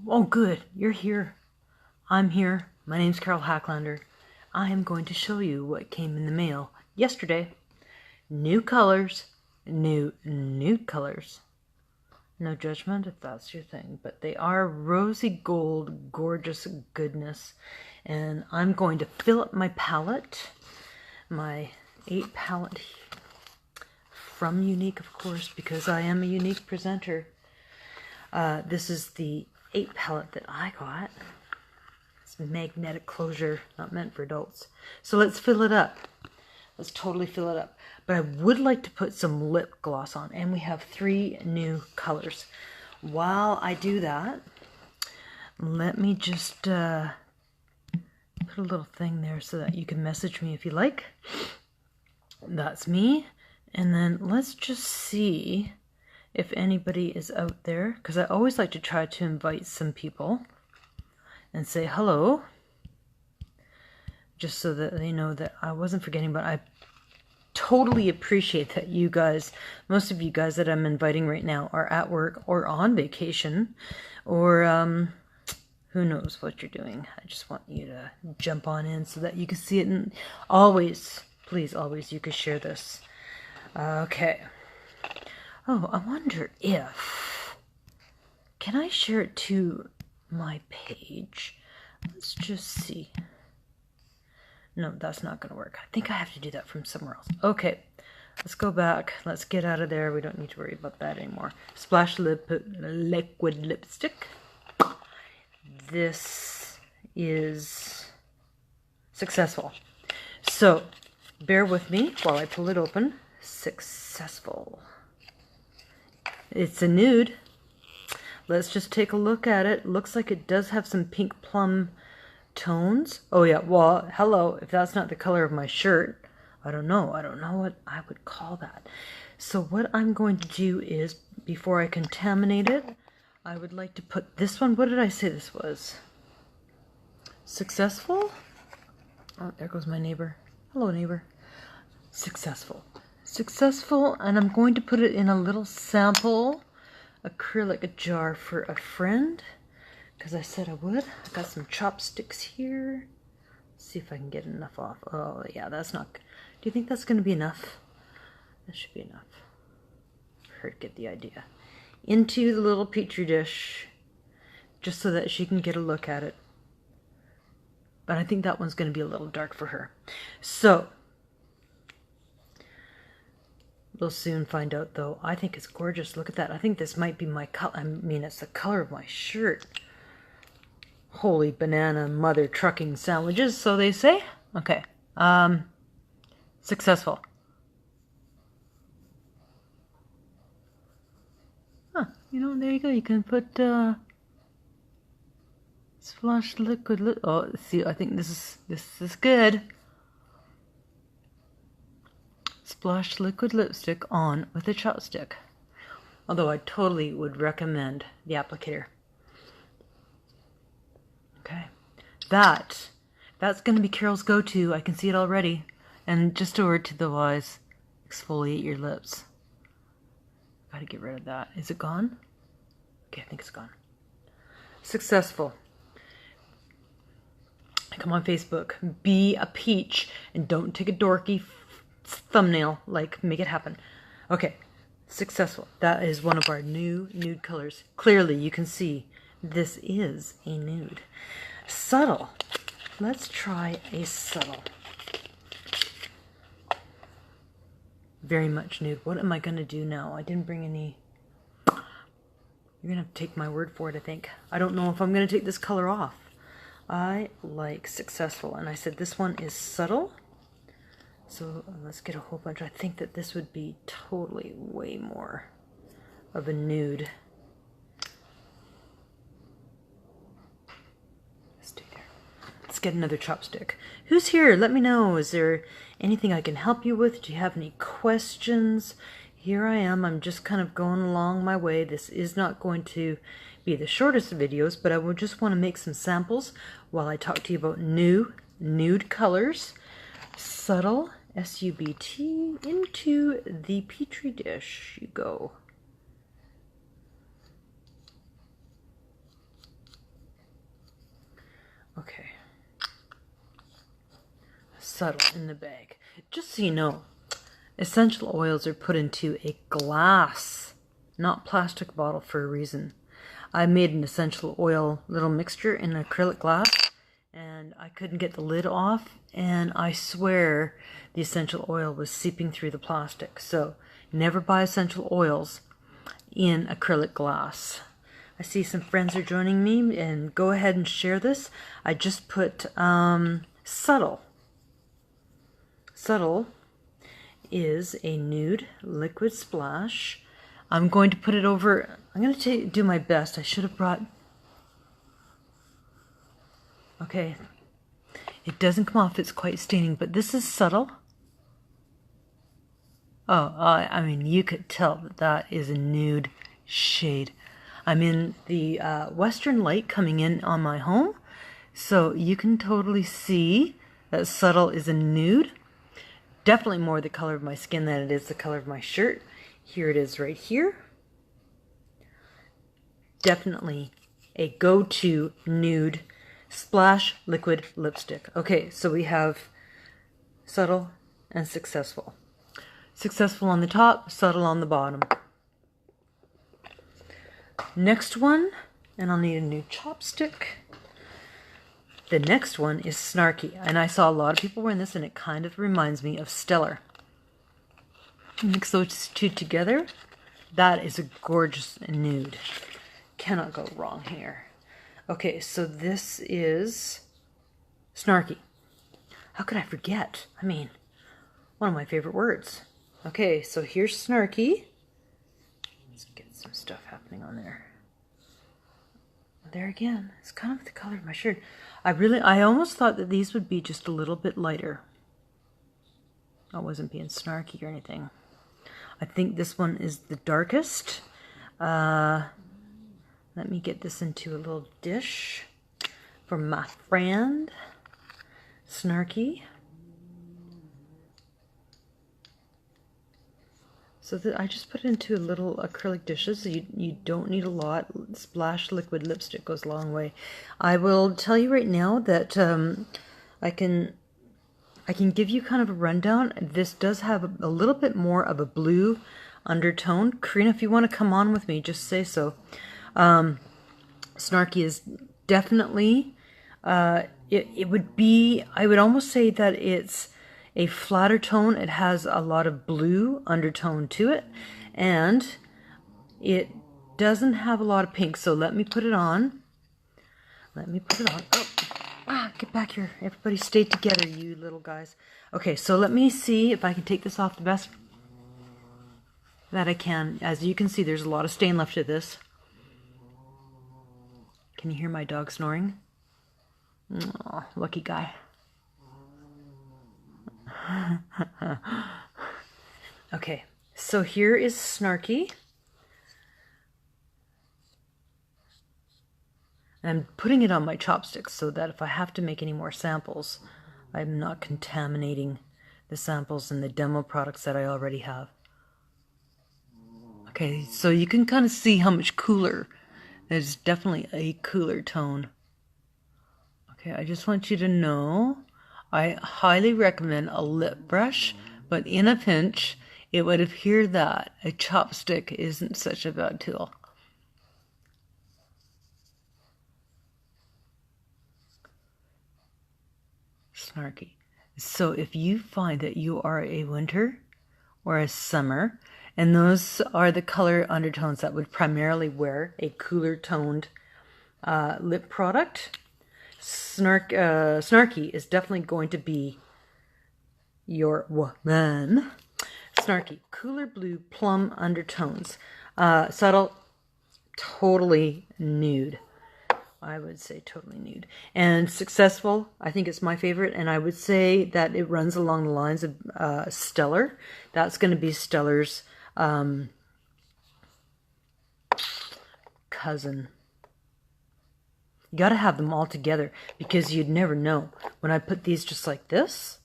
Oh, good. You're here. I'm here. My name's Carol Hacklander. I am going to show you what came in the mail yesterday. New colors. New nude colors. No judgment if that's your thing, but they are rosy gold, gorgeous goodness. And I'm going to fill up my palette, my 8 palette from Younique, of course, because I am a Younique presenter. This is the 8 palette that I got. It's magnetic closure, not meant for adults. So let's fill it up. Let's totally fill it up. But I would like to put some lip gloss on, and we have 3 new colors. While I do that, let me just put a little thing there so that you can message me if you like. That's me. And then let's just see if anybody is out there, because I always like to try to invite some people and say hello, just so that they know that I wasn't forgetting. But I totally appreciate that you guys, most of you guys that I'm inviting right now, are at work or on vacation, or who knows what you're doing. I just want you to jump on in so that you can see it. And always, please, always, you can share this. Okay. Oh, I wonder if, can I share it to my page? Let's just see. No, that's not going to work. I think I have to do that from somewhere else. Okay, let's go back. Let's get out of there. We don't need to worry about that anymore. Splash liquid lipstick. This is successful. So, bear with me while I pull it open. Successful. It's a nude. Let's just take a look at it. Looks like it does have some pink plum tones. Oh yeah, well, hello. If that's not the color of my shirt, I don't know. I don't know what I would call that. So what I'm going to do is, before I contaminate it, I would like to put this one. What did I say this was? Successful? Oh, there goes my neighbor. Hello, neighbor. Successful. Successful, and I'm going to put it in a little sample acrylic jar for a friend, because I said I would. I got some chopsticks here. Let's see if I can get enough off. Oh yeah, that's not. Do you think that's going to be enough? That should be enough. Her get the idea. Into the little petri dish, just so that she can get a look at it. But I think that one's going to be a little dark for her. So we'll soon find out, though. I think it's gorgeous. Look at that. I think this might be my color. I mean, it's the color of my shirt. Holy banana mother trucking sandwiches, so they say. Okay. Successful. Huh. You know, there you go. You can put splash liquid. Oh, see, I think this is good. Splash liquid lipstick on with a chopstick. Although I totally would recommend the applicator. Okay. That's going to be Carol's go-to. I can see it already. And just a word to the wise, exfoliate your lips. Gotta get rid of that. Is it gone? Okay, I think it's gone. Successful. Come on Facebook. Be a peach and don't take a dorky thumbnail. Like, make it happen. Okay. Successful. That is one of our new nude colors. Clearly, you can see this is a nude. Subtle. Let's try a subtle. Very much nude. What am I going to do now? I didn't bring any. You're going to have to take my word for it, I think. I don't know if I'm going to take this color off. I like successful. And I said this one is subtle. So let's get a whole bunch. I think that this would be totally way more of a nude. Stay there. Let's get another chopstick. Who's here? Let me know. Is there anything I can help you with? Do you have any questions? Here I am. I'm just kind of going along my way. This is not going to be the shortest of videos, but I would just want to make some samples while I talk to you about nude colors. Subtle, S-U-B-T, into the petri dish you go. subtle in the bag. Just so you know, essential oils are put into a glass, not plastic bottle, for a reason. I made an essential oil little mixture in an acrylic glass, and I couldn't get the lid off, and I swear the essential oil was seeping through the plastic. So never buy essential oils in acrylic glass. I see some friends are joining me, and go ahead and share this. I just put Subtle. Subtle is a nude liquid splash. I'm going to put it over. I'm going to do my best. I should have brought... Okay. It doesn't come off. It's quite staining, but this is Subtle. Oh, I mean, you could tell that that is a nude shade. I'm in the western light coming in on my home, so you can totally see that Subtle is a nude. Definitely more the color of my skin than it is the color of my shirt. Here it is right here. Definitely a go-to nude splash liquid lipstick. Okay, so we have Subtle and Successful. Successful on the top, Subtle on the bottom. Next one, and I'll need a new chopstick. The next one is Snarky, and I saw a lot of people wearing this, and it kind of reminds me of Stellar. Mix those two together. That is a gorgeous nude. Cannot go wrong here. Okay, so this is Snarky. How could I forget? I mean, one of my favorite words. Okay, so here's Snarky. Let's get some stuff happening on there. There again, it's kind of the color of my shirt. I almost thought that these would be just a little bit lighter. I wasn't being snarky or anything. I think this one is the darkest. Let me get this into a little dish for my friend Snarky. So I just put it into little acrylic dishes. So you don't need a lot. Splash liquid lipstick goes a long way. I will tell you right now that I can give you kind of a rundown. This does have a little bit more of a blue undertone. Karina, if you want to come on with me, just say so. Snarky is definitely, it would be, I would almost say that it's a flatter tone. It has a lot of blue undertone to it, and it doesn't have a lot of pink. So let me put it on. Let me put it on. Oh, get back here. Everybody stay together, you little guys. Okay, so let me see if I can take this off the best that I can. As you can see, there's a lot of stain left to this. Can you hear my dog snoring? Oh, lucky guy. Okay, so here is Snarky. I'm putting it on my chopsticks so that if I have to make any more samples, I'm not contaminating the samples and the demo products that I already have. Okay, so you can kind of see how much cooler. There's definitely a cooler tone. Okay, I just want you to know I highly recommend a lip brush, but in a pinch, it would appear that a chopstick isn't such a bad tool. Snarky. So if you find that you are a winter or a summer, and those are the color undertones that would primarily wear a cooler toned lip product, Snarky is definitely going to be your woman. Snarky, cooler blue plum undertones. Subtle, totally nude. I would say totally nude. And Successful, I think it's my favorite, and I would say that it runs along the lines of Stellar. That's going to be Stellar's cousin. You got to have them all together because you'd never know. When I put these just like this,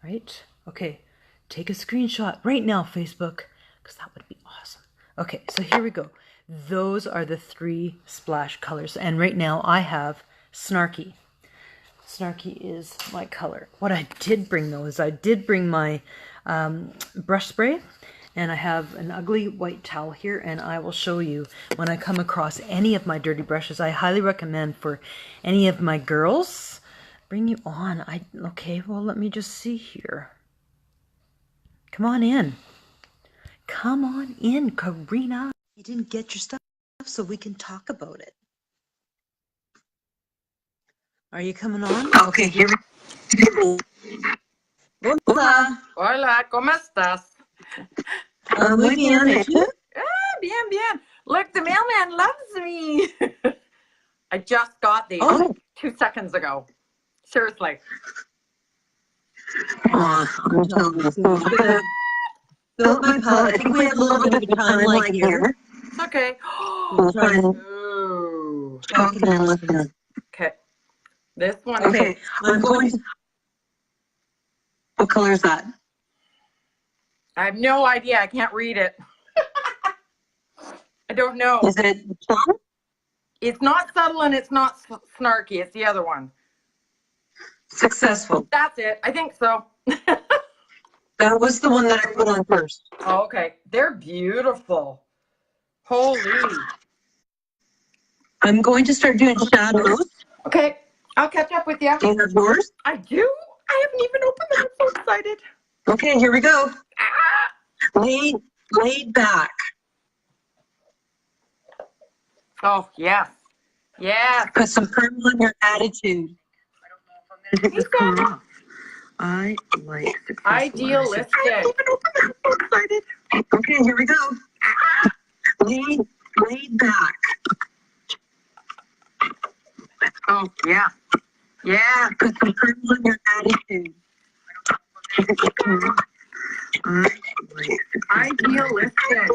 right? Okay, take a screenshot right now, Facebook, because that would be awesome. Okay, so here we go. Those are the three splash colors, and right now I have Snarky. Snarky is my color. What I did bring though is I did bring my brush spray, and I have an ugly white towel here, and I will show you when I come across any of my dirty brushes. I highly recommend for any of my girls. Bring you on. Okay, well, let me just see here. Come on in. Come on in, Karina. You didn't get your stuff, so we can talk about it. Are you coming on? Okay, here we go. Hola. Hola, ¿cómo estás? Muy bien, ¿y tú? Bien, bien. Look, the mailman loves me. I just got these 2 seconds ago. Seriously. I'm telling you. Fill up my palette. I think we have a little bit of a timeline here. It's okay. We'll try and Ooh. talk and then listen. Okay. This one. Okay, I'm going to... What color is that? I have no idea. I can't read it. I don't know. Is it plum? It's not subtle and it's not snarky. It's the other one. Successful. That's it. I think so. That was the one that I put on first. Oh, okay. They're beautiful. Holy. I'm going to start doing shadows. Okay. I'll catch up with you. Do you have yours? I do. I haven't even opened them. I'm so excited. Okay, here we go. Laid back. Oh, yes. Yes. Put some purple on your attitude. I don't know if I'm going to get this color off. I like successful. Idealistic. I haven't even opened them. I'm so excited. Okay, here we go. Laid back. Oh, yeah. Yeah. Put some purple on your attitude. Idealistic.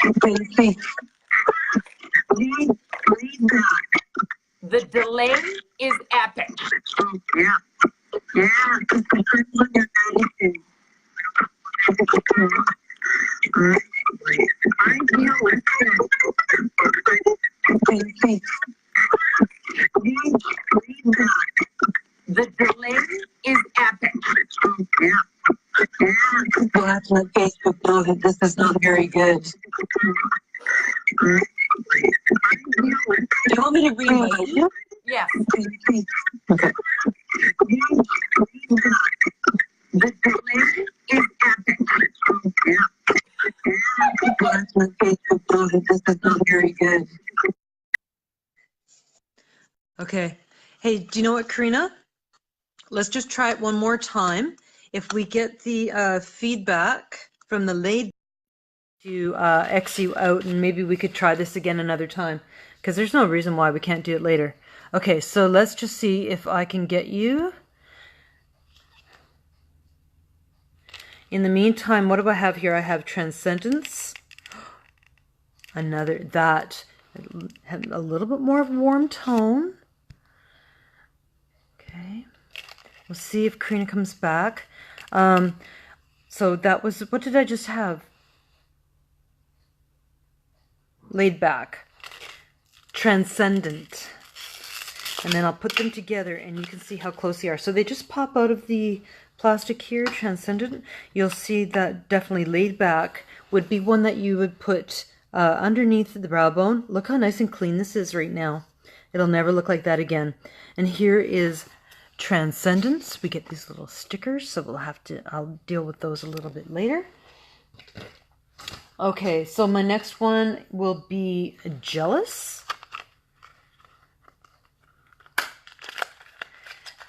Okay, let's see. Laid back. The delay is epic. Oh, yeah. Yeah. Put some purple on your attitude. Idealistic. Okay, let's see. Laid back. The delay is epic. Oh, yeah. Yeah. We'll have to let Facebook know that this is not very good. Do you want me to reinvite you? Yes. Okay. The delay is epic. Yeah. We'll have to let Facebook know that this is not very good. Okay. Hey, do you know what, Karina? Let's just try it one more time. If we get the feedback from the laid to X you out, and maybe we could try this again another time, because there's no reason why we can't do it later. Okay, so let's just see if I can get you. In the meantime, what do I have here? I have Transcendence. Another, that had a little bit more of a warm tone. Okay. We'll see if Karina comes back. So that was, what did I just have? Laid back. Transcendent. And then I'll put them together and you can see how close they are. So they just pop out of the plastic here, Transcendent. You'll see that definitely laid back would be one that you would put underneath the brow bone. Look how nice and clean this is right now. It'll never look like that again. And here is Transcendence. We get these little stickers, so we'll have to, I'll deal with those a little bit later. Okay, so my next one will be Jealous.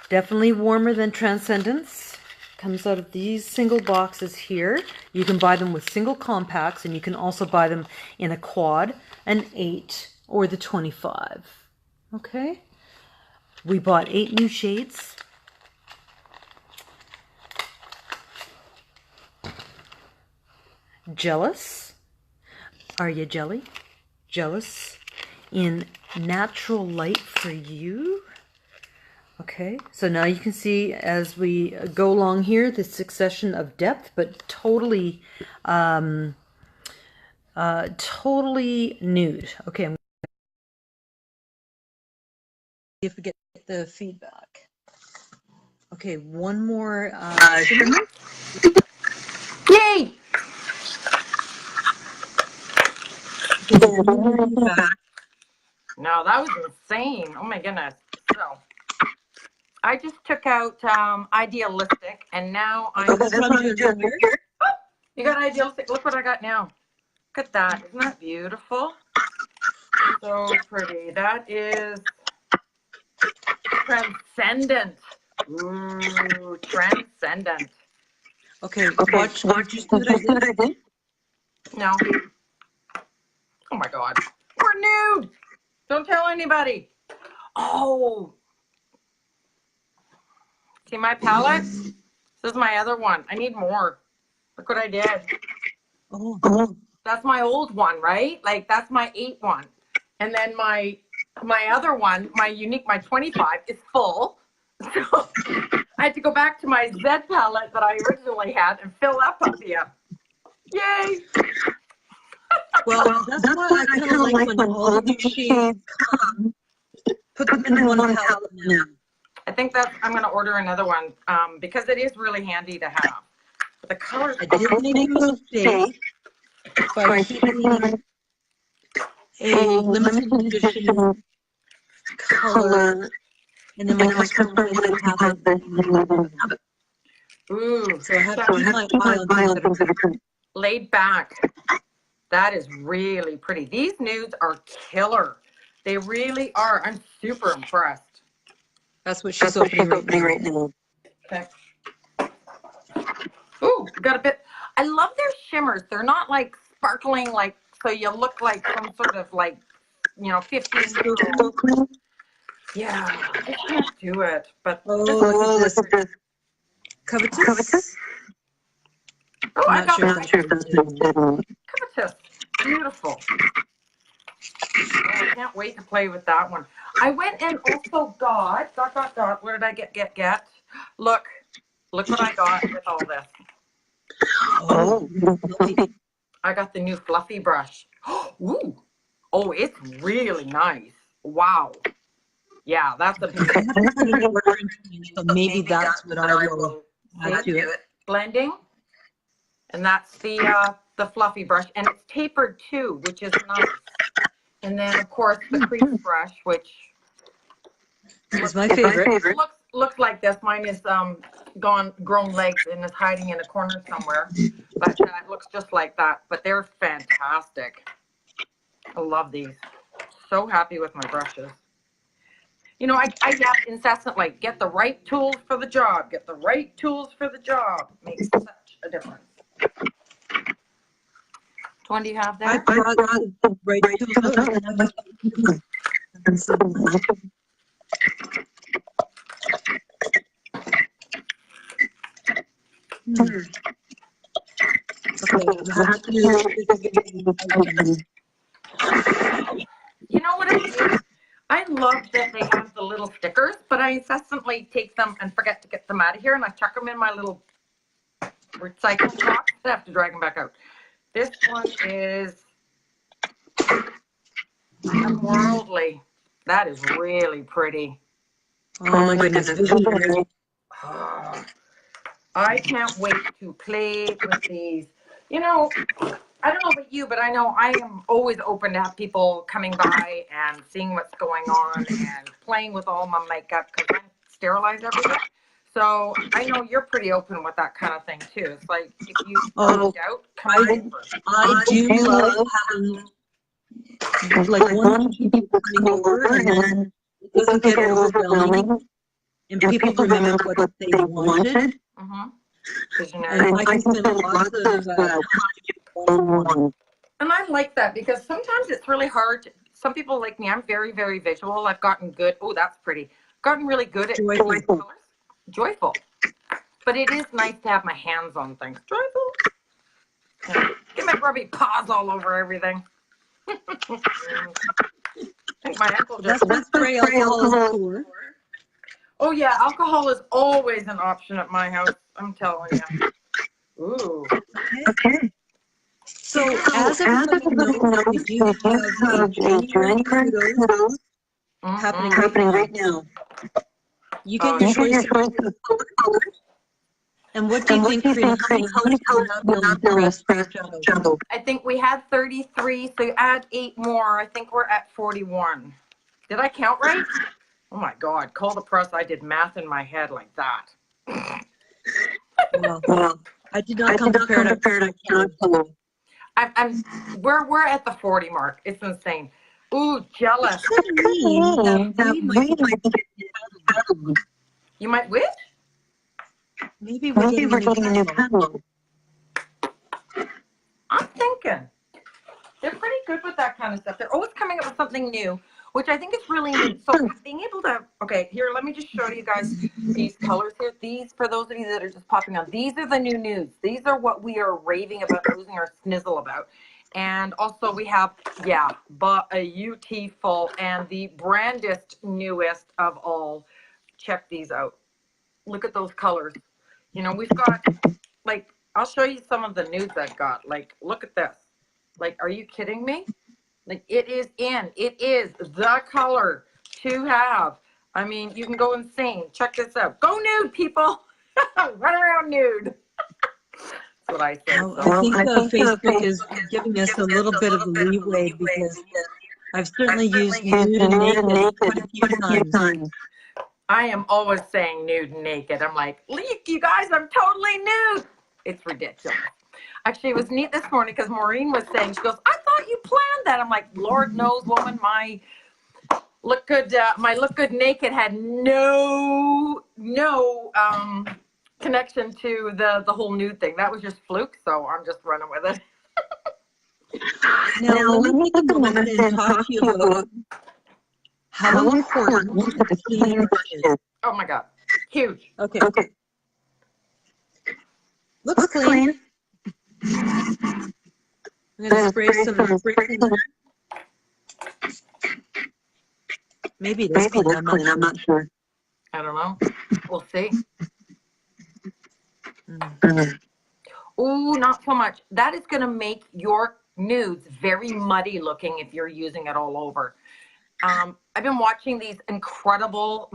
Definitely warmer than Transcendence. Comes out of these single boxes here. You can buy them with single compacts, and you can also buy them in a quad, an 8, or the 25. Okay? We bought 8 new shades. Jealous. Are you jelly? Jealous. In Natural Light for You. Okay, so now you can see as we go along here, the succession of depth, but totally, totally nude. Okay, I'm if we get get the feedback. Okay, one more shimmer. Yay! No, that was insane. Oh my goodness. So I just took out Idealistic, and now I'm. You got Idealistic? Look what I got now. Look at that. Isn't that beautiful? So pretty. That is Transcendent. Ooh, Transcendent. Okay, watch you see what I did? No. Oh my God. We're nude. Don't tell anybody. Oh. See my palette? This is my other one. I need more. Look what I did. Oh. That's my old one, right? Like that's my 8 one. And then my other one, my Younique, my 25 is full. So I had to go back to my Z palette that I originally had and fill that puppy up. Yay! Well, that's why I kind of like when all of these shades come, put them in one palette now. I think that I'm going to order another one because it is really handy to have. But the colors. I did make a mistake by keeping a limited edition color, and then my customer wanted to have it. Ooh, so I have to keep my eye on things that are laid back. That is really pretty. These nudes are killer. They really are. I'm super impressed. That's what she's opening right now. Okay. Ooh, got a bit. I love their shimmers. They're not like sparkling, like so you look like some sort of like, 15-year-old. Yeah, I can't do it. But this is Covetous. Oh, I got that. Covetous. Beautiful. Oh, I can't wait to play with that one. I went and also got. What did I get? Look what I got with all this. Oh, I got the new fluffy brush. Ooh. Oh, it's really nice. Wow. Yeah, that's a big so maybe that's what I will add to it. Blending. And that's the fluffy brush. And it's tapered too, which is nice. And then of course the crease brush, which is my favorite. Looks like this. Mine is grown legs and is hiding in a corner somewhere. But it looks just like that. But they're fantastic. I love these. So happy with my brushes. I yap incessantly. Get the right tools for the job. Get the right tools for the job. Makes such a difference. Which one do you have there? I brought the right tools. You know what I do? I love that they have the little stickers, but I incessantly take them and forget to get them out of here, and I chuck them in my little recycling box. I have to drag them back out. This one is Unworldly. That is really pretty. Oh my goodness. I can't wait to play with these. I don't know about you, but I know I am always open to have people coming by and seeing what's going on and playing with all my makeup because I sterilize everything. So I know you're pretty open with that kind of thing too. It's like if you find out, come over. I do love having like one people coming over and then it doesn't get overwhelming and people remember what they wanted. And I can spend lots of and I like that because sometimes it's really hard. Some people like me, I'm very, very visual. I've gotten good. Oh, that's pretty. Gotten really good at colors. Joyful. But it is nice to have my hands on things. Joyful. Get my grubby paws all over everything. I think my uncle just. That's spray alcohol. Oh yeah, alcohol is always an option at my house. I'm telling you. Ooh. Okay. So as everybody knows, we do have a January kudos happening right now. You get your choice of color. and what do you think, Karina? How many colors do you have now for us shadow? I think we had 33, so you add 8 more. I think we're at 41. Did I count right? Oh my God, call the press. I did math in my head like that. Well, I did not come prepared. We're at the 40 mark. It's insane. Ooh, jealous. You might which? Maybe we're getting a new catalog. I'm thinking they're pretty good with that kind of stuff. They're always coming up with something new, which I think is really neat. So being able to, okay, here, let me just show you guys these colors here. These, for those of you that are just popping on, these are the new nudes. These are what we are raving about, losing our snizzle about. And also we have, yeah, but a beautiful and the brandest newest of all. Check these out. Look at those colors. You know, we've got, like, I'll show you some of the nudes I've got. Like, look at this. Like, are you kidding me? Like, it is the color to have. I mean, you can go insane. Check this out. Go nude, people. Run around nude. That's what I say. I think Facebook is giving us a little bit of leeway because I've certainly used nude and naked quite a few times. I am always saying nude and naked. I'm like, look, you guys, I'm totally nude. It's ridiculous. Actually, it was neat this morning because Maureen was saying, she goes, I thought you planned that. I'm like, Lord knows, woman, my look good naked had no connection to the whole nude thing. That was just fluke, so I'm just running with it. Now let me take a moment and talk to you about how important the clean brush is. Oh my God, huge. Okay. Looks clean. I'm going to spray some spray cleaner. Maybe it is clean. I'm not sure. I don't know. We'll see. Ooh, not so much. That is going to make your nudes very muddy looking if you're using it all over. I've been watching these incredible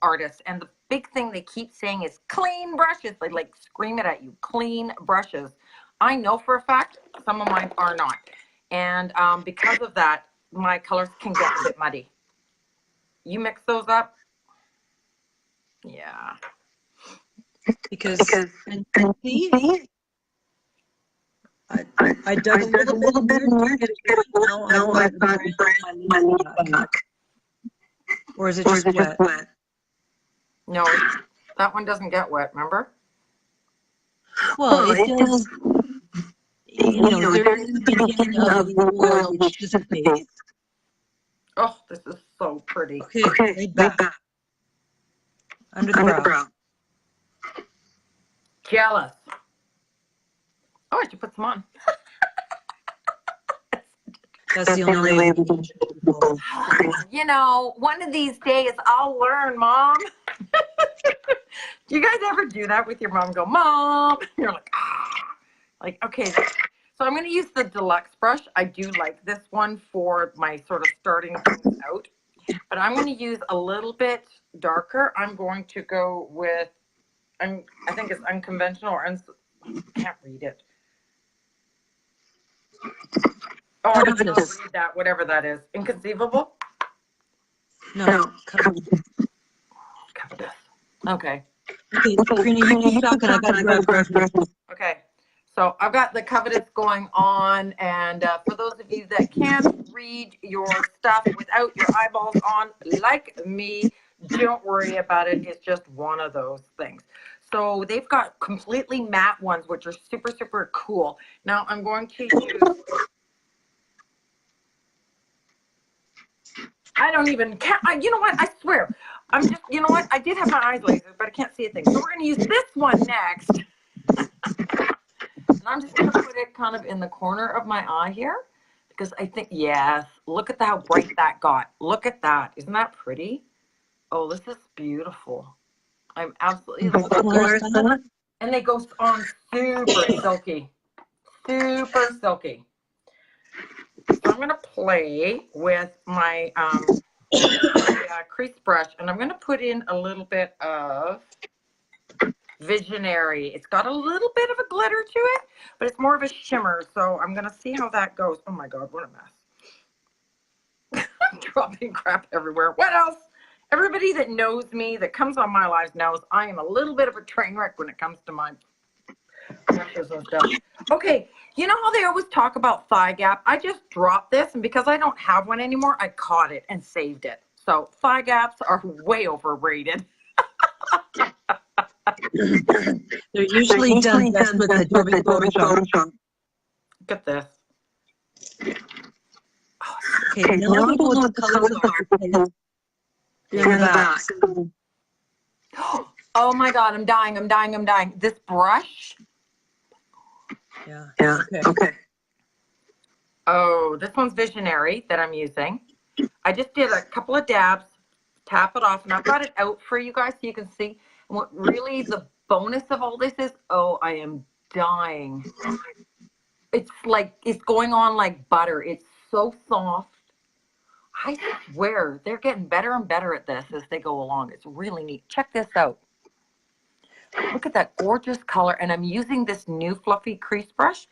artists, and the big thing they keep saying is clean brushes. They like scream it at you, clean brushes. I know for a fact some of mine are not. And because of that, my colors can get a bit muddy. You mix those up? Yeah. Because see, I dug a little bit more. Now I've got my lip. Or is it just wet? No, that one doesn't get wet, remember? Well, it does. You know, there's the beginning of the oil which dissipates. Oh, this is so pretty. Okay, laid back. Under the brow. Jealous. Oh, I should put some on. That's the only way we can. You know, one of these days I'll learn, Mom. Do you guys ever do that with your mom? Go, Mom. You're like, ah. Like, okay. So I'm going to use the deluxe brush. I do like this one for my sort of starting things out. But I'm going to use a little bit darker. I'm going to go with, I think it's unconventional or can't read it. Oh, I don't read that, whatever that is. Inconceivable? No. Covetous. Okay. Okay, Karina, you keep talking. I got to grab brush. Okay. So I've got the covetous going on, and for those of you that can't read your stuff without your eyeballs on, like me, don't worry about it. It's just one of those things. So they've got completely matte ones, which are super cool. Now I'm going to use, I don't even, you know what, I swear, I'm just, you know what, I did have my eyes lasered, but I can't see a thing. So we're going to use this one next. And I'm just going to put it kind of in the corner of my eye here, because I think, yes, look at how bright that got. Look at that. Isn't that pretty? Oh, this is beautiful. I'm absolutely loving it. And they go on super silky. Super silky. So I'm going to play with my a crease brush, and I'm going to put in a little bit of Visionary. It's got a little bit of a glitter to it, but it's more of a shimmer. So I'm going to see how that goes. Oh my God, what a mess. I'm dropping crap everywhere. What else? Everybody that knows me, that comes on my lives knows I am a little bit of a train wreck when it comes to my brushes and stuff. Okay, you know how they always talk about thigh gap? I just dropped this, and because I don't have one anymore, I caught it and saved it. So thigh gaps are way overrated. They're usually done best with Adobe Photoshop. Look at this. Okay, now I don't know what the colors are. They're in the back. Oh my God, I'm dying. This brush. Yeah. Okay. Oh, this one's Visionary that I'm using. I just did a couple of dabs, tap it off, and I've got it out for you guys so you can see. And what really the bonus of all this is, oh, I am dying. It's like, it's going on like butter. It's so soft. I swear, they're getting better and better at this as they go along. It's really neat. Check this out. Look at that gorgeous color. And I'm using this new fluffy crease brush,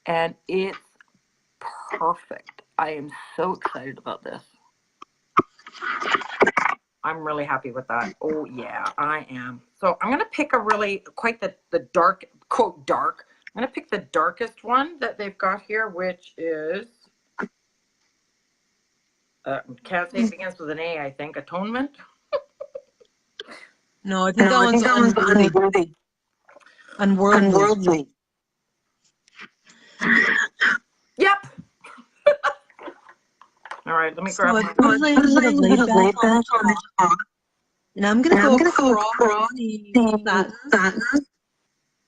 and it's perfect. I am so excited about this. I'm really happy with that. Oh yeah, I am. So I'm going to pick a really, quite the dark, quote dark. I'm going to pick the darkest one that they've got here, which is, can't say it begins with an A, I think, Atonement. No, I think that one's unworthy. Unworldly. Yep. All right, let me grab So my... I'm laid back on the top. And I'm going to go across the satin.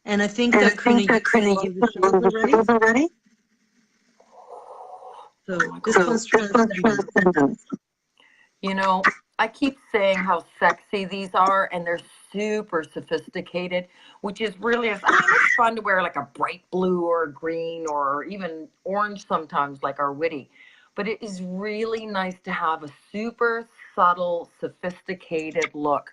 And I think that Karina, you put the shades already. So this one's transcendent. You know, I keep saying how sexy these are, and they're super sophisticated, which is really, I mean, it's fun to wear like a bright blue or a green or even orange sometimes, like our Witty. But it is really nice to have a super subtle, sophisticated look.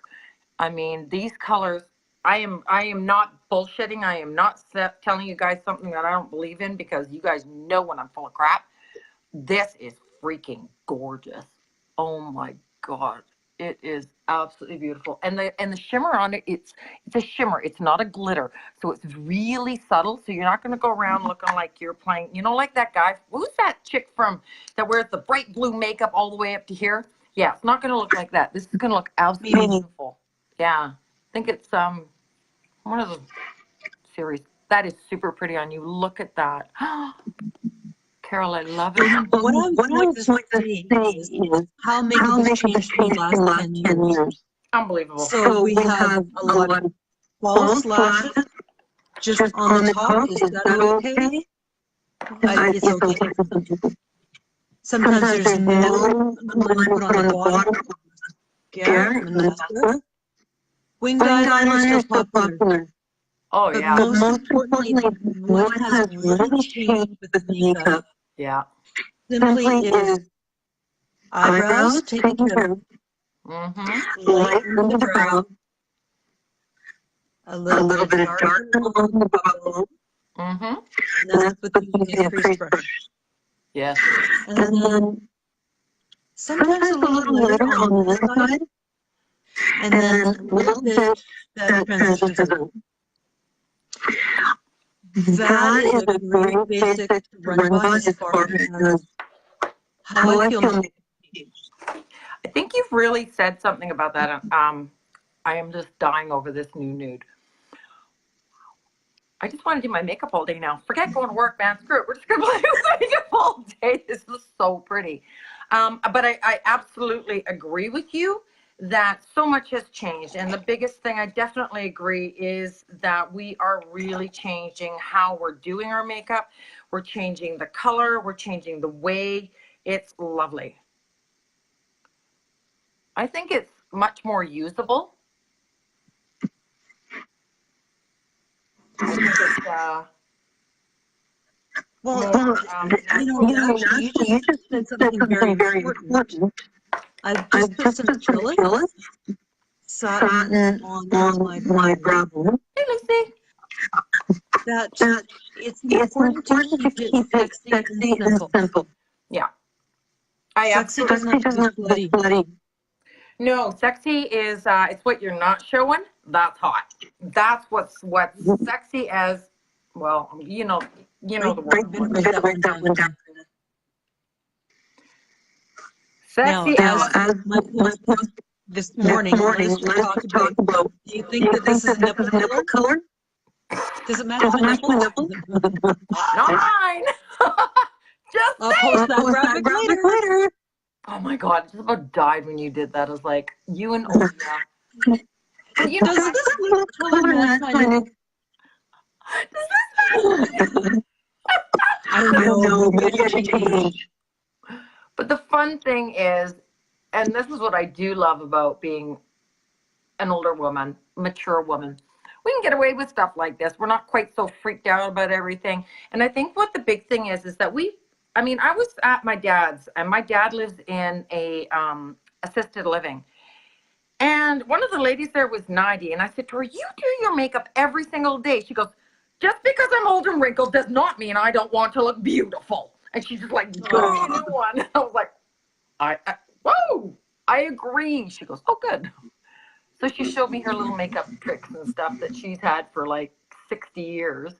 I mean, these colors, I am not bullshitting. I am not telling you guys something that I don't believe in, because you guys know when I'm full of crap. This is freaking gorgeous. Oh my God. It is absolutely beautiful. And the shimmer on it, it's a shimmer. It's not a glitter. So it's really subtle. So you're not going to go around looking like you're playing, you know, like that guy. Who's that chick from that wears the bright blue makeup all the way up to here? Yeah, it's not going to look like that. This is going to look absolutely beautiful. Yeah. I think it's one of the series. That is super pretty on you. Look at that. Carol, I love it. What I was like to say is how makeup has changed in the last 10 years. Unbelievable. So we have a lot of false lashes just on the top. Is that okay? It's okay. Sometimes there's no line put on the bottom. Mascara. Winged eyeliner is still popular. Oh, but yeah. Most importantly, what has really changed with makeup, yeah, simply is eyebrows taken care of, light under the brow, a little bit of dark along the bubble, and that's with the crease brush. Yeah. And then sometimes a little glitter on this side, and then a little bit that transitions out. That is a very basic to run by as far as how I feel. I think you've really said something about that. I am just dying over this new nude. I just want to do my makeup all day now. Forget going to work, man. Screw it. We're just going to play with makeup all day. This is so pretty. But I absolutely agree with you that so much has changed. And the biggest thing I definitely agree is that we are really changing how we're doing our makeup. We're changing the color. We're changing the way. It's lovely. I think it's much more usable. I think it's, well, you just said something very important. I've I just put just some put some acrylic satin satin on on my brow. brow. Hey, Lucy. That That it's it's important to important to keep it keep it sexy and sexy and simple. simple. Yeah. I Sexy absolutely. doesn't have to Sexy doesn't be have to be bloody. bloody. No, sexy is it's what you're not showing. That's hot. That's what's sexy as well. You know the Write word. that one down. Now, Sexy as as my post this morning, let us just talk about, do you think that this is nipple color? Does it match my nipples? not mine. Just I'll say post it. that graphic later. Oh my god, I just about died when you did that. I was like, you and Olivia. Well, you know Does what? this color match my nipples? I don't know. Maybe I should change. But the fun thing is, and this is what I do love about being an older woman, mature woman, we can get away with stuff like this. We're not quite so freaked out about everything. And I think what the big thing is that I was at my dad's, and my dad lives in a assisted living. And one of the ladies there was 90. And I said to her, you do your makeup every single day. She goes, just because I'm old and wrinkled does not mean I don't want to look beautiful. And she's just like, go get a new one. I was like, whoa, I agree. She goes, oh, good. So she showed me her little makeup tricks and stuff that she's had for like 60 years. It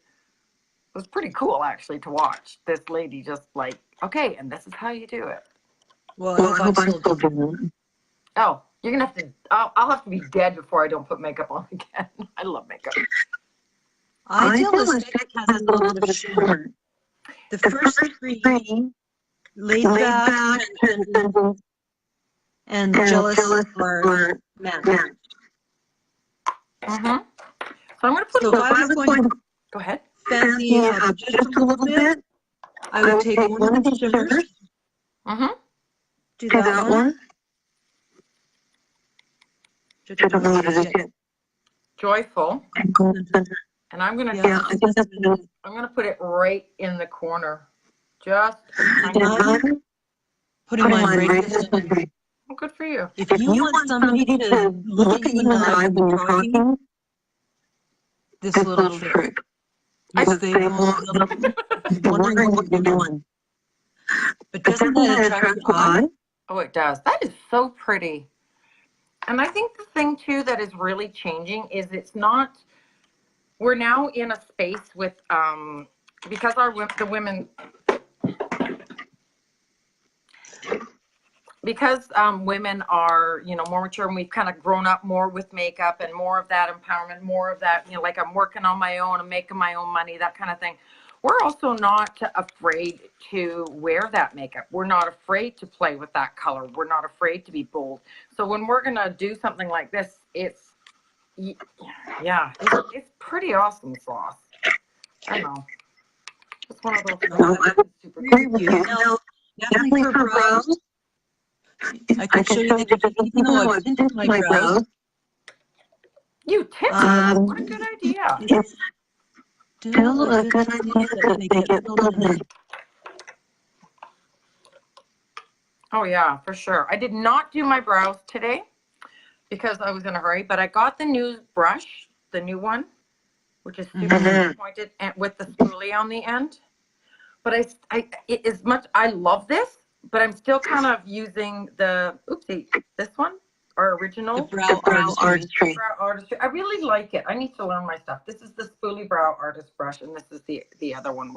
was pretty cool, actually, to watch this lady just like, okay, and this is how you do it. Well, I hope I'm still doing it. Oh, you're going to have to, I'll have to be dead before I don't put makeup on again. I love makeup. Idealistic has a little bit of shimmer. The first three, laid back, and jealous are matte. Mm-hmm. So I'm going to put So if I was going to go ahead. fancy it up just a little bit, I would take one of these shimmers. Mm-hmm. Do that one. Joyful. And I'm gonna I'm gonna put it right in the corner. Just putting mine right in the center. Oh, good for you. If you want somebody to look at you in the eye when you're talking, this little trick. Yes, they will. Wondering what you're doing. But doesn't that attract your eye? Oh, it does. That is so pretty. And I think the thing too that is really changing is we're now in a space with because the women because women are more mature, and we've kind of grown up more with makeup and more of that empowerment, more of that like I'm working on my own, I'm making my own money, that kind of thing. We're also not afraid to wear that makeup. We're not afraid to play with that color. We're not afraid to be bold. So when we're gonna do something like this, it's pretty awesome sauce. I don't know. It's one of those super cool. Now, definitely for brows, I can show you that even though I've tinted my brows. You tinted? What a good idea. It's still a good idea that they get filled in. Oh yeah, for sure. I did not do my brows today because I was in a hurry, but I got the new brush, the new one, which is super pointed and with the spoolie on the end. But I love this, but I'm still kind of using this one, our original. The brow artistry. Brow artistry. I really like it. I need to learn my stuff. This is the spoolie brow artist brush, and this is the other one,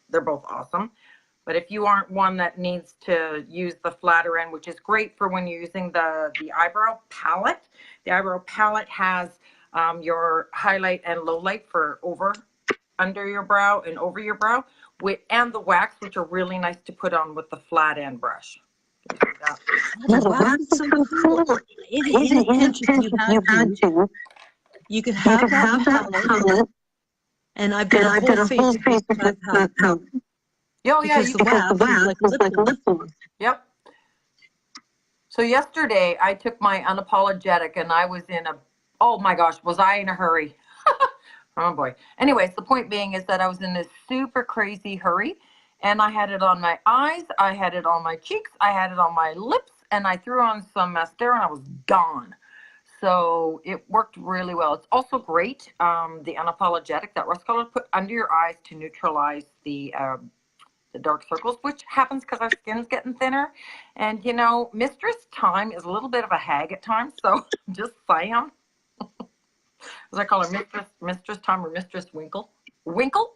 they're both awesome. But if you aren't one that needs to use the flatter end, which is great for when you're using the eyebrow palette. The eyebrow palette has your highlight and low light for under your brow and over your brow, and the wax, which are really nice to put on with the flat end brush. The wax is so cool. In a pinch, if you had to, you could have that palette, and I've done a whole face with that palette. Oh yeah, because the wax is like a lip gloss. Yep. So yesterday I took my unapologetic, and I was oh my gosh, was I in a hurry? Oh boy. Anyways, the point being is that I was in this super crazy hurry, and I had it on my eyes, I had it on my cheeks, I had it on my lips, and I threw on some mascara and I was gone. So it worked really well. It's also great, the Unapologetic, that rust color, put under your eyes to neutralize the dark circles, which happens because our skin's getting thinner. And, you know, Mistress Time is a little bit of a hag at times, so just saying. As I call her, Mistress Time or Mistress Winkle. Wrinkle.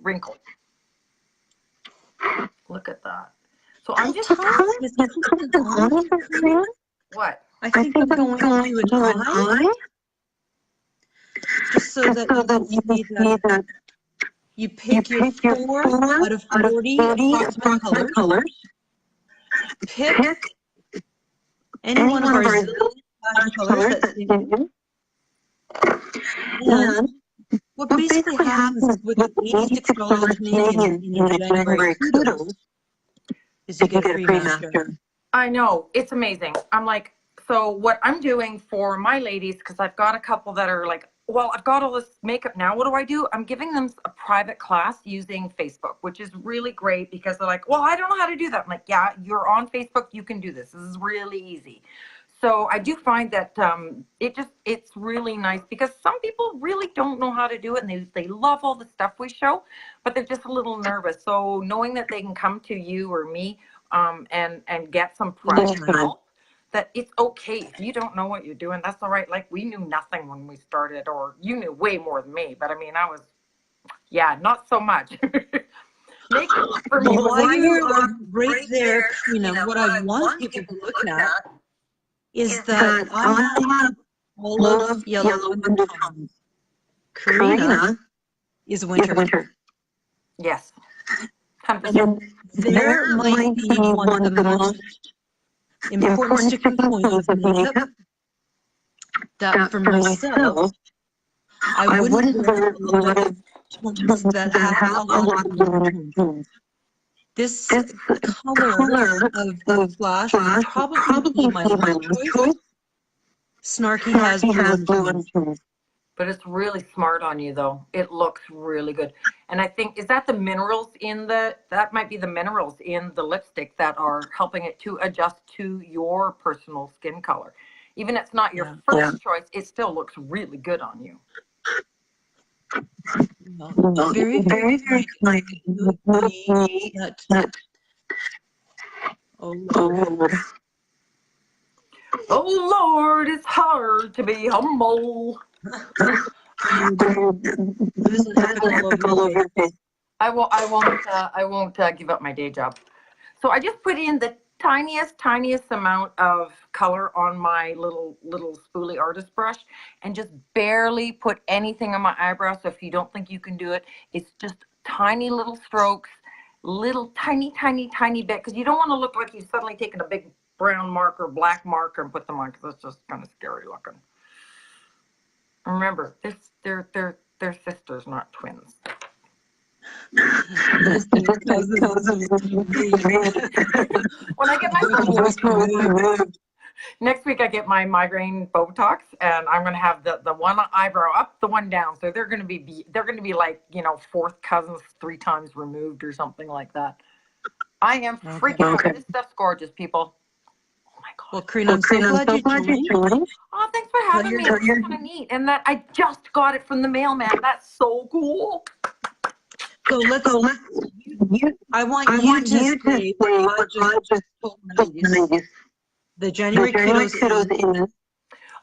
Look at that. So I'm just what? I think I'm going to do an eye, just so that you can see that you pick your 4 out of 40 approximate colors. Pick any one of our zillion colors that's in you. And what basically happens with $86 Canadian in the January kudos is you get a free mascara. I know, it's amazing. I'm like, so what I'm doing for my ladies, because I've got a couple that are like, well, I've got all this makeup now. What do? I'm giving them a private class using Facebook, which is really great because they're like, well, I don't know how to do that. I'm like, yeah, you're on Facebook. You can do this. This is really easy. So I do find that it's really nice because some people really don't know how to do it, and they love all the stuff we show, but they're just a little nervous. So knowing that they can come to you or me and get some practical help, that it's okay if you don't know what you're doing. That's all right. Like, we knew nothing when we started, or you knew way more than me, but I mean, I was, yeah, not so much. For me, while you're right there, you know, what I want people to look at is that I have all of yellow undertones. Karina is winter. Yes. There might be one of the most important sticking points of makeup that for myself, I wouldn't wear a lot of tones that have a lot of undertones. This color of the flash would probably be my choice. Snarky has blue undertones. But it's really smart on you, though. It looks really good. And I think, is that the minerals in that might be the minerals in the lipstick that are helping it to adjust to your personal skin color. Even if it's not your first choice, it still looks really good on you. Very, very, very nice. Oh, Lord. Oh, Lord, it's hard to be humble. I won't give up my day job. So I just put in the tiniest amount of color on my little spoolie artist brush and just barely put anything on my eyebrow. So if you don't think you can do it, it's just tiny little strokes, little tiny bit, because you don't want to look like you've suddenly taken a big brown marker, black marker, and put them on, because that's just kind of scary looking. Remember, they're sisters, not twins. When I get my next week, I get my migraine Botox, and I'm going to have the one eyebrow up, the one down. So they're going to be like, you know, fourth cousins 3 times removed or something like that. I am freaking out. This stuff's gorgeous, people. Well, Karina, I'm so glad you joined. Oh, thanks for having me. It's kind of neat. And that I just got it from the mailman. That's so cool. So I want you to say what I just told ladies. The January kudos.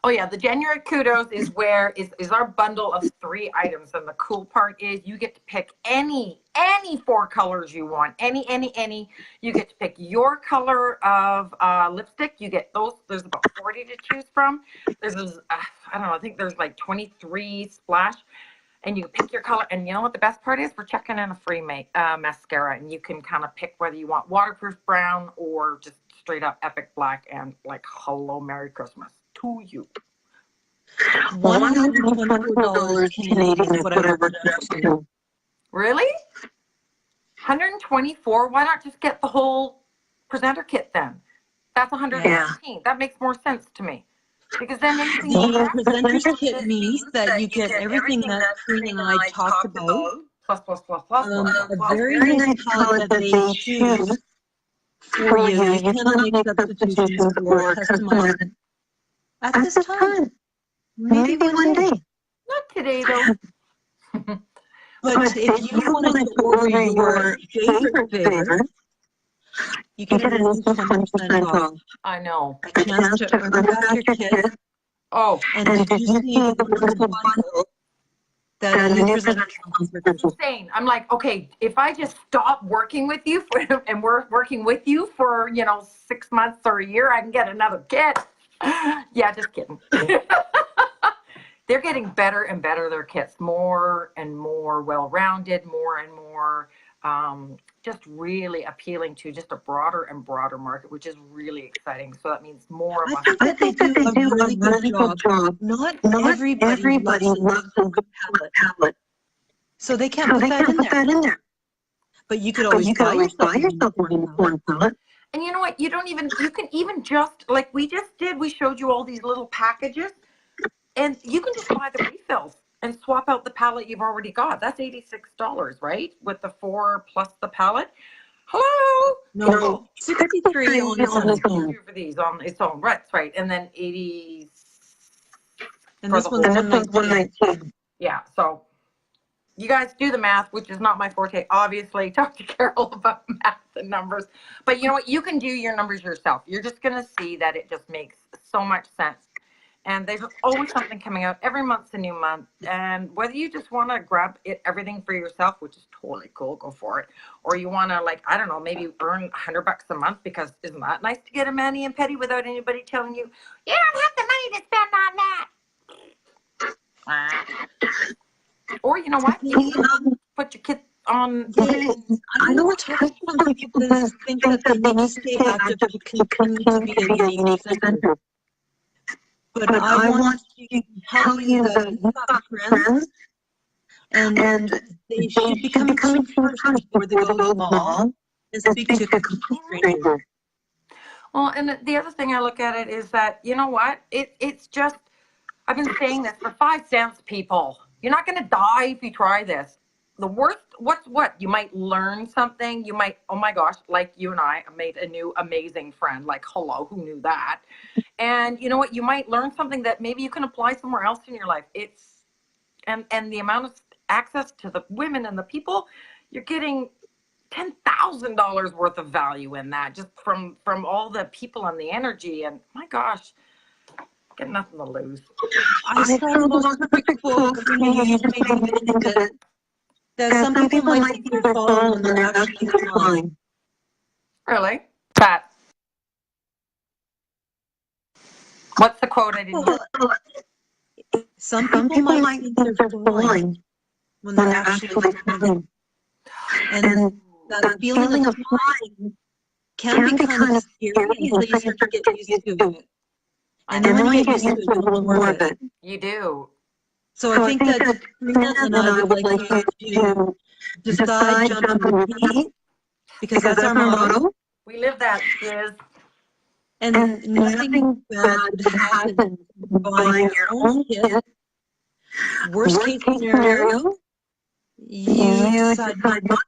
Oh yeah, the January kudos is where is our bundle of 3 items, and the cool part is you get to pick any 4 colors you want. Any. You get to pick your color of lipstick. You get those. There's about 40 to choose from. There's I don't know. I think there's like 23 splash, and you pick your color. And you know what the best part is? We're checking in a free mascara, and you can kind of pick whether you want waterproof brown or just straight up epic black, and like hello, Merry Christmas to you. $124 Canadian is what I would do. Really? 124? Why not just get the whole presenter kit then? That's 115. Yeah. That makes more sense to me. Because then anything the presenter's kit means that you get everything that Karina and I talked about. Plus. A very nice palette that they choose for you. You cannot make substitutions or customize it at this time. Maybe one day. Not today, though. But if you wanted to order your favorite, you get an instant 20% off. I know. A chance to earn back your kit. Oh, And did you see the wonderful bundle that a new presenter it's insane. I'm like, okay, if I just stop working with you and we're working with you for, 6 months or a year, I can get another kit. Yeah, just kidding. They're getting better and better, their kits, more and more well-rounded, more and more just really appealing to just a broader and broader market, which is really exciting. So that means more of us. I think that they do a really good job. Not everybody loves a good palette. So they can't put that in there. But you could always buy yourself one palette. And you know what? You can even just, like we just did, we showed you all these little packages. And you can just buy the refills and swap out the palette you've already got. That's $86, right? With the 4 plus the palette. Hello? No, 63 on its own. For these on its own. Right. And then 80. And this one's 119. Yeah, so you guys do the math, which is not my forte. Obviously, talk to Carol about math and numbers. But you know what? You can do your numbers yourself. You're just going to see that it just makes so much sense. And there's always something coming out. Every month's a new month. And whether you just want to grab everything for yourself, which is totally cool, go for it. Or you want to, like, I don't know, maybe earn $100 a month, because isn't that nice to get a mani and pedi without anybody telling you, you don't have the money to spend on that. Or you know what? You can put your kid on. I know it's hard for people to think that they need to stay active to continue to be a Younique presenter. But I want to tell you that you've got friends, and they should be coming to your church before they go to the mall and speak to a complete stranger. Well, and the other thing I look at it is that, you know what? It's just, I've been saying this for 5 cents, people. You're not going to die if you try this. The worst, what? You might learn something. You might, oh my gosh, like you and I made a new amazing friend. Like, hello, who knew that? And you know what? You might learn something that maybe you can apply somewhere else in your life. And the amount of access to the women and the people, you're getting $10,000 worth of value in that, just from all the people and the energy. And my gosh, got nothing to lose. I saw the most perfect quote from you yesterday that some people might think they're falling when they're actually flying. Really? Pat. What's the quote? I didn't hear. Some people might think they're flying when they're actually flying. And that feeling of flying can be kind of scary until you start to get used to it. And then when you get used to it, you want more of it. You do. So I think that Karina and I would like you to decide, jump, and repeat, because that's our motto. We live that, Shiz. And nothing bad would happen buying your own kit. Worst case scenario, you decide not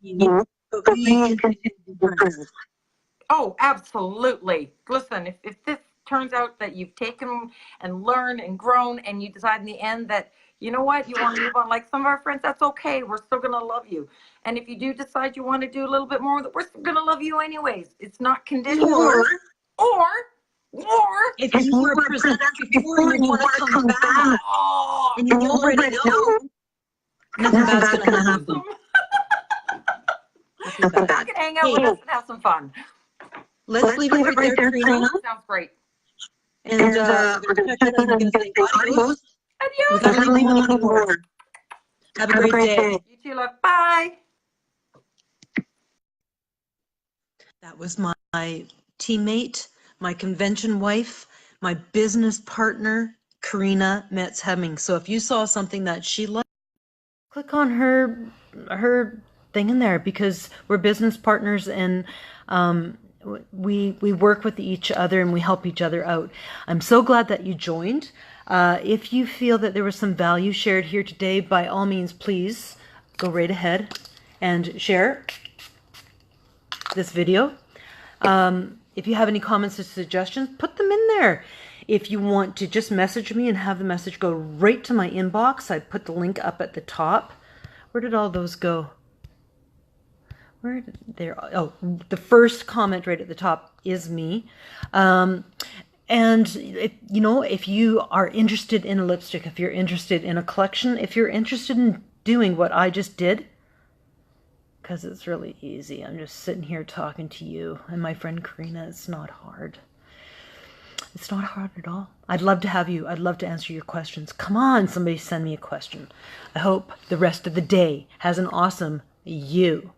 to, but we can be friends. Oh, absolutely. Listen, if this turns out that you've taken and learned and grown, and you decide in the end that, you know what, you want to move on like some of our friends, that's okay. We're still going to love you. And if you do decide you want to do a little bit more, we're still going to love you anyways. It's not conditional. Or if you were a presenter before and you want to come back, and you already know, nothing bad's going to happen. You can hang out with us and have some fun. Let's leave it right there, Karina. Sounds great. And we're going to check in and we're going to say adios. Adios. Without leaving any more. Have a great day. You too, love. Bye. That was my teammate, my convention wife, my business partner, Karina Metz-Hemming. So if you saw something that she liked, click on her thing in there, because we're business partners, and we work with each other and we help each other out. I'm so glad that you joined. If you feel that there was some value shared here today, by all means, please go right ahead and share this video. If you have any comments or suggestions, put them in there. If you want to just message me and have the message go right to my inbox, I put the link up at the top. Where did all those go? Where did they? Oh, the first comment right at the top is me. And if you are interested in a lipstick, if you're interested in a collection, if you're interested in doing what I just did, because it's really easy. I'm just sitting here talking to you and my friend Karina. It's not hard. It's not hard at all. I'd love to have you. I'd love to answer your questions. Come on, somebody send me a question. I hope the rest of the day has an awesome you.